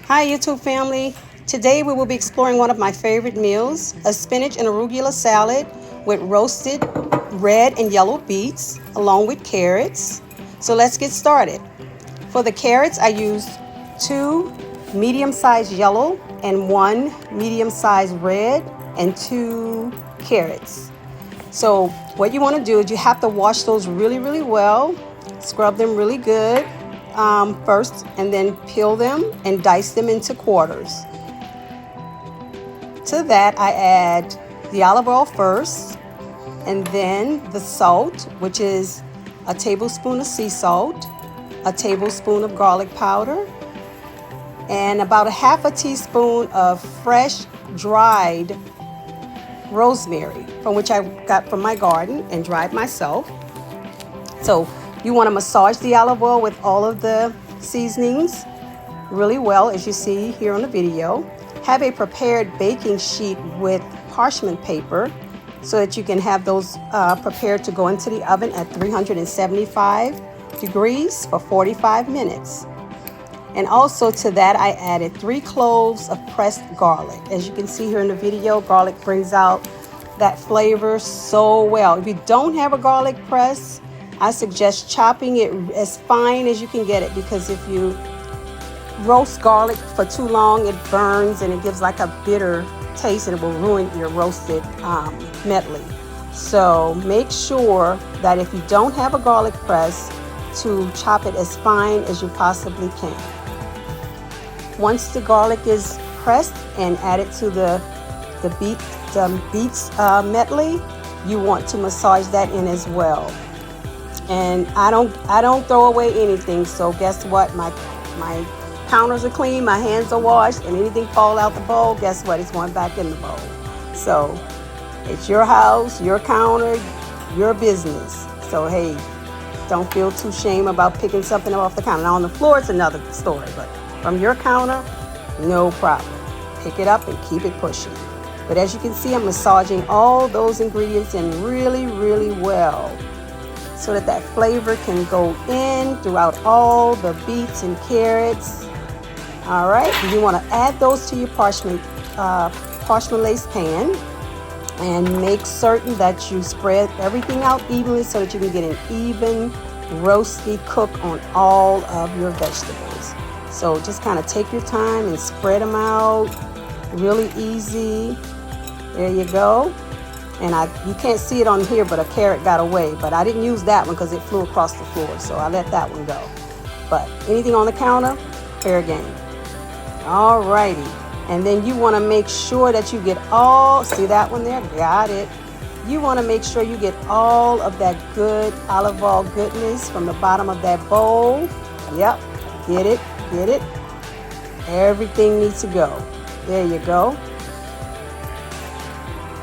Hi YouTube family. Today we will be exploring one of my favorite meals, a spinach and arugula salad with roasted red and yellow beets along with carrots. So let's get started. For the carrots I used 2 medium-sized yellow and 1 medium-sized red and 2 carrots. So what you want to do is you have to wash those really well, scrub them really good first, and then peel them and dice them into quarters. To that I add the olive oil first, and then the salt, which is a tablespoon of sea salt, a tablespoon of garlic powder, and about a half a teaspoon of fresh dried rosemary, from which I got from my garden and dried myself. So you want to massage the olive oil with all of the seasonings really well, as you see here on the video. Have a prepared baking sheet with parchment paper so that you can have those prepared to go into the oven at 375 degrees for 45 minutes. And also to that I added 3 cloves of pressed garlic. As you can see here in the video, garlic brings out that flavor so well. If you don't have a garlic press, I suggest chopping it as fine as you can get it, because if you roast garlic for too long, it burns and it gives like a bitter taste and it will ruin your roasted medley. So make sure that if you don't have a garlic press, to chop it as fine as you possibly can. Once the garlic is pressed and added to the beets medley, you want to massage that in as well. And I don't throw away anything, so guess what? My counters are clean, my hands are washed, and anything fall out the bowl, guess what? It's going back in the bowl. So it's your house, your counter, your business. So hey, don't feel too ashamed about picking something up off the counter. Now on the floor it's another story, but from your counter, no problem. Pick it up and keep it pushing. But as you can see, I'm massaging all those ingredients in really well, so that that flavor can go in throughout all the beets and carrots. All right, you want to add those to your parchment lace pan, and make certain that you spread everything out evenly so that you can get an even roasty cook on all of your vegetables. So just kind of take your time and spread them out really easy. There you go. And you can't see it on here, but a carrot got away. But I didn't use that one because it flew across the floor, so I let that one go. But anything on the counter, fair game. Alrighty. And then you want to make sure that you get all, see that one there? Got it. You want to make sure you get all of that good olive oil goodness from the bottom of that bowl. Yep. Get it. Everything needs to go. There you go.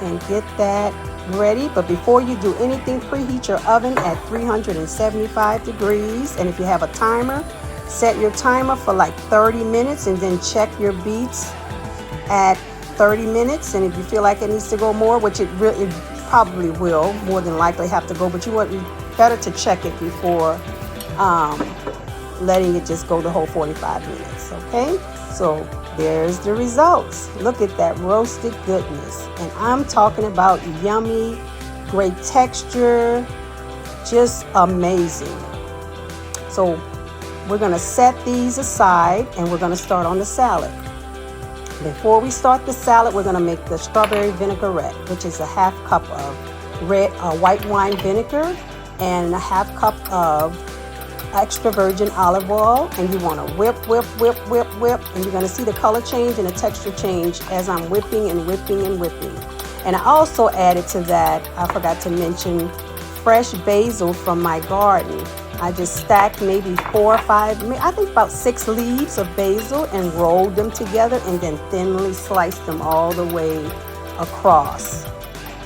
And get that ready. But before you do anything, preheat your oven at 375 degrees. And if you have a timer, set your timer for like 30 minutes and then check your beets at 30 minutes. And if you feel like it needs to go more, which it probably will more than likely have to go, but you want better to check it before letting it just go the whole 45 minutes. Okay, so there's the results. Look at that roasted goodness. And I'm talking about yummy, great texture, just amazing. So we're gonna set these aside and we're gonna start on the salad. Before we start the salad, we're gonna make the strawberry vinaigrette, which is a half cup of white wine vinegar and a half cup of extra virgin olive oil. And you want to whip, and you're going to see the color change and the texture change as I'm whipping. And I also added to that, I forgot to mention, fresh basil from my garden. I just stacked maybe 4 or 5, I think about 6 leaves of basil, and rolled them together and then thinly sliced them all the way across.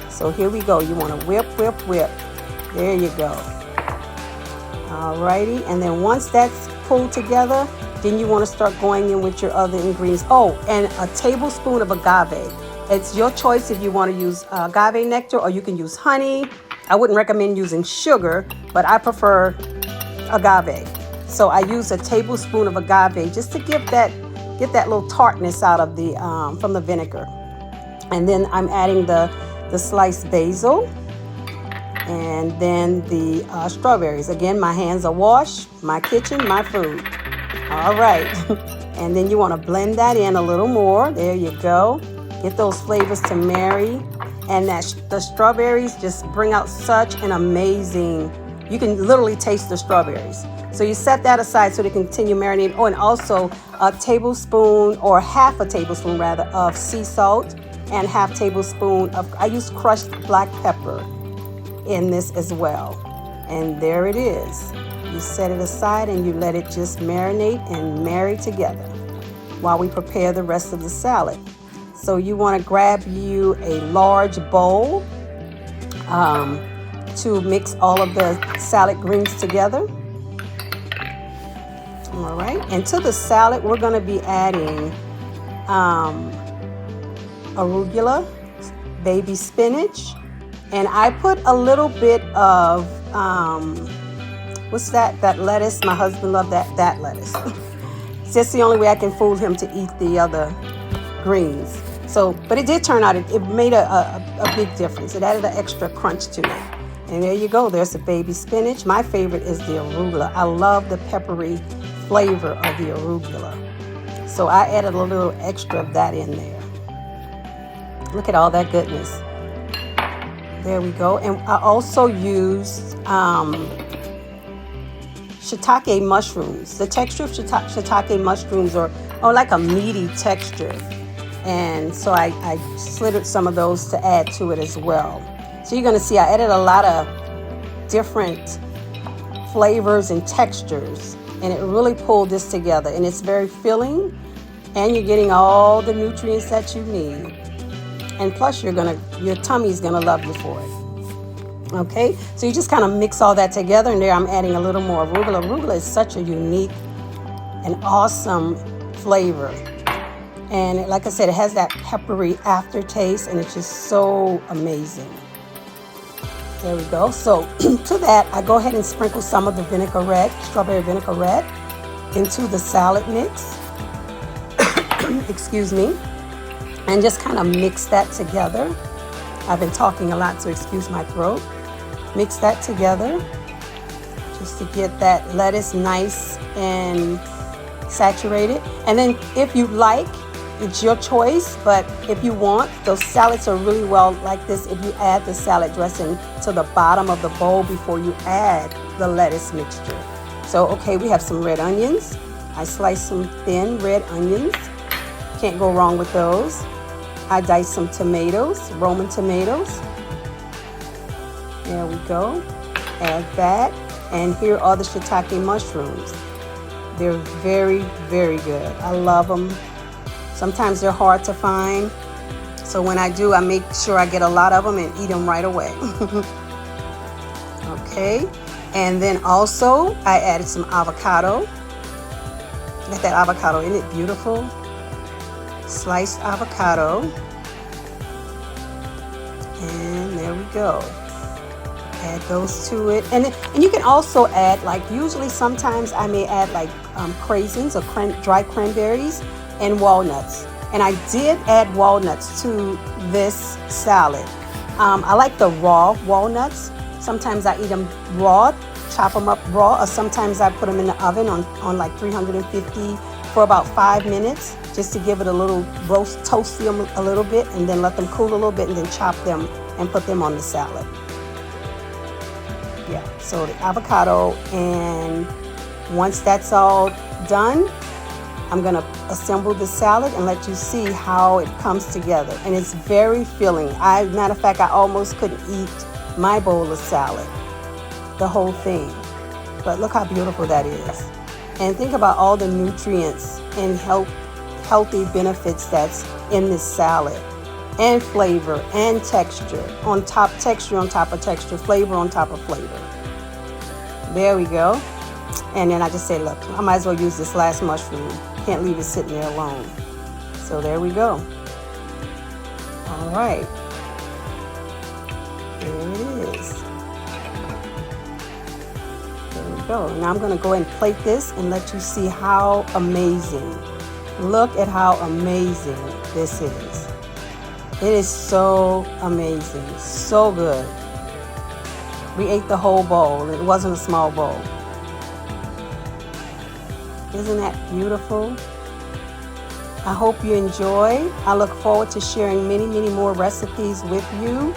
So here we go. You want to whip. There you go. Alrighty, and then once that's pulled together, then you want to start going in with your other ingredients. Oh, and a tablespoon of agave. It's your choice if you want to use agave nectar, or you can use honey. I wouldn't recommend using sugar, but I prefer agave. So I use a tablespoon of agave just to give that get that little tartness out of the from the vinegar. And then I'm adding the sliced basil, and then the strawberries. Again, my hands are washed, my kitchen, my food. All right. And then you want to blend that in a little more. There you go. Get those flavors to marry. And the strawberries just bring out such an amazing, you can literally taste the strawberries. So you set that aside so they continue marinating. Oh, and also a tablespoon, or half a tablespoon rather, of sea salt, and half tablespoon of, I use crushed black pepper in this as well. And there it is. You set it aside and you let it just marinate and marry together while we prepare the rest of the salad. So you want to grab you a large bowl to mix all of the salad greens together. All right, and to the salad we're going to be adding arugula, baby spinach, and I put a little bit of what's that lettuce? My husband loved that lettuce. It's just the only way I can fool him to eat the other greens. So, but it did turn out, it made a big difference. It added an extra crunch to it. And there you go, there's the baby spinach. My favorite is the arugula. I love the peppery flavor of the arugula. So I added a little extra of that in there. Look at all that goodness. There we go. And I also used shiitake mushrooms. The texture of shiitake mushrooms are like a meaty texture. And so I slittered some of those to add to it as well. So you're going to see I added a lot of different flavors and textures, and it really pulled this together, and it's very filling, and you're getting all the nutrients that you need. And plus your tummy's going to love you for it. Okay, so you just kind of mix all that together, and there I'm adding a little more arugula. Arugula is such a unique and awesome flavor. And like I said, it has that peppery aftertaste, and it's just so amazing. There we go. So to that, I go ahead and sprinkle some of the vinaigrette, strawberry vinaigrette, into the salad mix. Excuse me. And just kind of mix that together. I've been talking a lot, so excuse my throat. Mix that together just to get that lettuce nice and saturated. And then if you like, it's your choice, but if you want, those salads are really well like this if you add the salad dressing to the bottom of the bowl before you add the lettuce mixture. So, okay, we have some red onions. I sliced some thin red onions. Can't go wrong with those. I diced some tomatoes, Roman tomatoes. There we go. Add that. And here are the shiitake mushrooms. They're very, very good. I love them. Sometimes they're hard to find. So when I do, I make sure I get a lot of them and eat them right away. Okay. And then also I added some avocado. Got that avocado, isn't it beautiful? Sliced avocado. And there we go. Add those to it. And you can also add, like, usually sometimes I may add like craisins or dry cranberries and walnuts. And I did add walnuts to this salad. I like the raw walnuts. Sometimes I eat them raw, chop them up raw, or sometimes I put them in the oven on like 350 for about 5 minutes, just to give it a little roast, toast them a little bit, and then let them cool a little bit, and then chop them and put them on the salad. Yeah, so the avocado, and once that's all done, I'm gonna assemble the salad and let you see how it comes together. And it's very filling. Matter of fact, I almost couldn't eat my bowl of salad, the whole thing. But look how beautiful that is. And think about all the nutrients and healthy benefits that's in this salad. And flavor and texture on top of texture, flavor on top of flavor. There we go. And then I just say, look, I might as well use this last mushroom. Can't leave it sitting there alone. So there we go. All right. There it is. There we go. Now I'm going to go ahead and plate this and let you see how amazing Look at how amazing this is. It is so amazing, so good. We ate the whole bowl. It wasn't a small bowl. Isn't that beautiful? I hope you enjoy. I look forward to sharing many, many more recipes with you.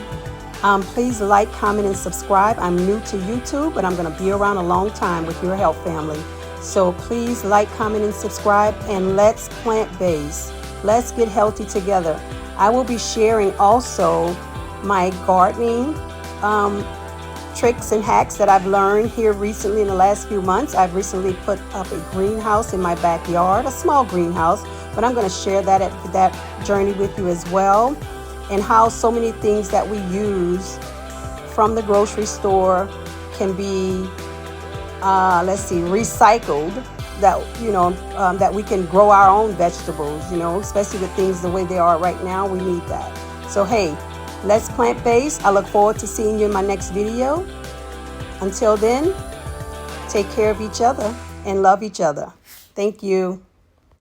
Please like, comment, and subscribe. I'm new to YouTube, but I'm going to be around a long time with your help, family. So please like, comment, and subscribe, and let's plant-based. Let's get healthy together. I will be sharing also my gardening tricks and hacks that I've learned here recently in the last few months. I've recently put up a greenhouse in my backyard, a small greenhouse, but I'm going to share that journey with you as well, and how so many things that we use from the grocery store can be recycled, that we can grow our own vegetables, especially with things the way they are right now. We need that. So hey, let's plant-based. I look forward to seeing you in my next video. Until then, take care of each other and love each other. Thank you.